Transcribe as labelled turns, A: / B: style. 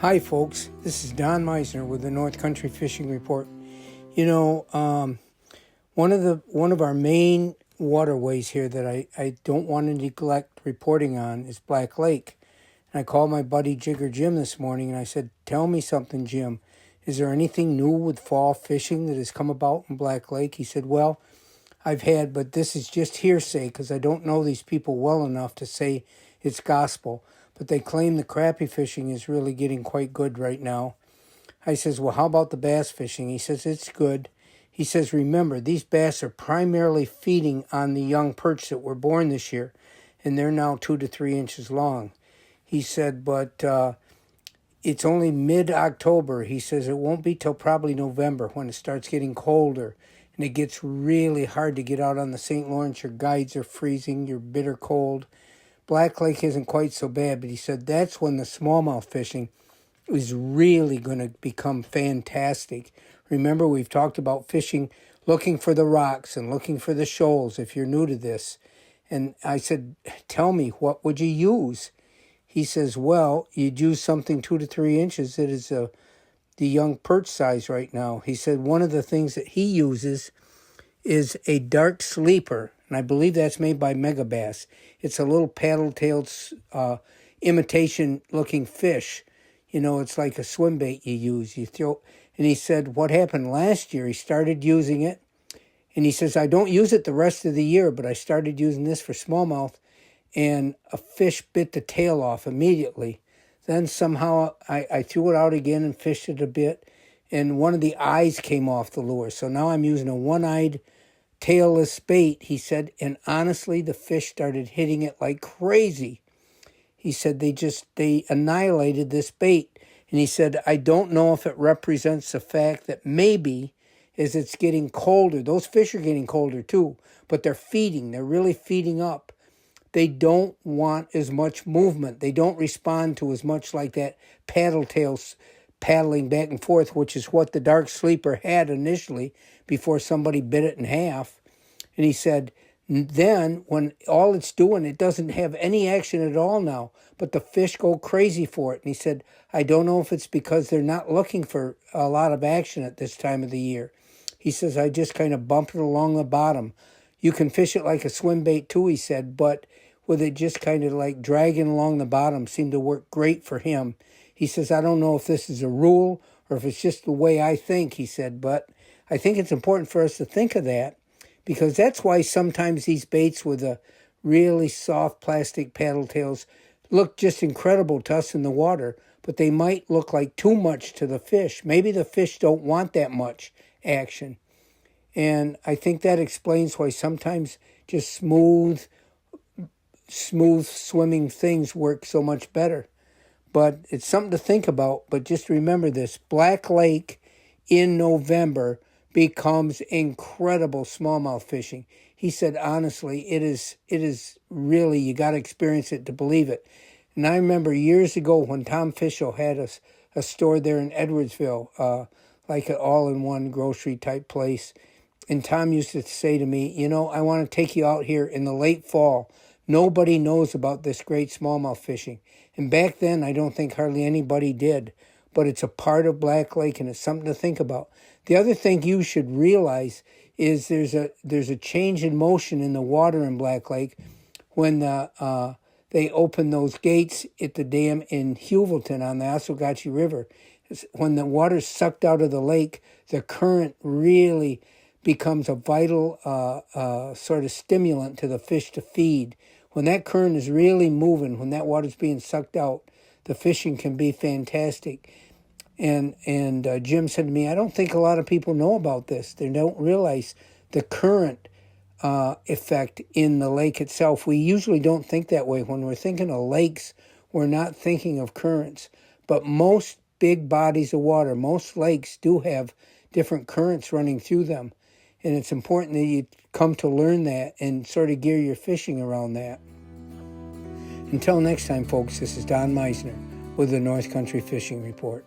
A: Hi folks, this is Don Meissner with the North Country Fishing Report. You know, one of our main waterways here that I don't want to neglect reporting on is Black Lake. And I called my buddy Jigger Jim this morning and I said, tell me something, Jim. Is there anything new with fall fishing that has come about in Black Lake? He said, well, I've had, but this is just hearsay because I don't know these people well enough to say it's gospel. But they claim the crappie fishing is really getting quite good right now. I says, well, how about the bass fishing? He says, it's good. He says, remember, these bass are primarily feeding on the young perch that were born this year, and they're now 2 to 3 inches long. He said, but it's only mid-October. He says it won't be till probably November when it starts getting colder, and it gets really hard to get out on the St. Lawrence. Your guides are freezing, you're bitter cold. Black Lake isn't quite so bad, but he said that's when the smallmouth fishing is really going to become fantastic. Remember, we've talked about fishing, looking for the rocks and looking for the shoals if you're new to this. And I said, tell me, what would you use? He says, well, you'd use something 2 to 3 inches that is the young perch size right now. He said one of the things that he uses is a dark sleeper, and I believe that's made by Megabass. It's a little paddle-tailed imitation-looking fish. You know, it's like a swim bait you use. You throw, and he said what happened last year, he started using it, and he says, I don't use it the rest of the year, but I started using this for smallmouth, and a fish bit the tail off immediately. Then somehow I threw it out again and fished it a bit, and one of the eyes came off the lure. So now I'm using a one-eyed tailless bait, he said, and honestly, the fish started hitting it like crazy. He said they annihilated this bait. And he said, I don't know if it represents the fact that maybe as it's getting colder, those fish are getting colder too, but they're feeding. They're really feeding up. They don't want as much movement. They don't respond to as much like that paddle tails paddling back and forth, which is what the dark sleeper had initially before somebody bit it in half. And he said, then when all it's doing, it doesn't have any action at all now, but the fish go crazy for it. And he said, I don't know if it's because they're not looking for a lot of action at this time of the year. He says, I just kind of bump it along the bottom. You can fish it like a swim bait too, he said, but with it just kind of like dragging along the bottom seemed to work great for him. He says, I don't know if this is a rule or if it's just the way I think, he said, but I think it's important for us to think of that because that's why sometimes these baits with the really soft plastic paddle tails look just incredible to us in the water, but they might look like too much to the fish. Maybe the fish don't want that much action. And I think that explains why sometimes just smooth swimming things work so much better. But it's something to think about. But just remember this, Black Lake in November becomes incredible smallmouth fishing. He said, honestly, it is really, you got to experience it to believe it. And I remember years ago when Tom Fischel had a store there in Edwardsville, like an all-in-one grocery type place. And Tom used to say to me, you know, I want to take you out here in the late fall. Nobody knows about this great smallmouth fishing. And back then, I don't think hardly anybody did. But it's a part of Black Lake, and it's something to think about. The other thing you should realize is there's a change in motion in the water in Black Lake when they open those gates at the dam in Hewelton on the Oswegatchie River. When the water's sucked out of the lake, the current really becomes a vital sort of stimulant to the fish to feed. When that current is really moving, when that water's being sucked out, the fishing can be fantastic. And Jim said to me, I don't think a lot of people know about this. They don't realize the current effect in the lake itself. We usually don't think that way. When we're thinking of lakes, we're not thinking of currents. But most big bodies of water, most lakes do have different currents running through them. And it's important that you come to learn that and sort of gear your fishing around that. Until next time, folks, this is Don Meissner with the North Country Fishing Report.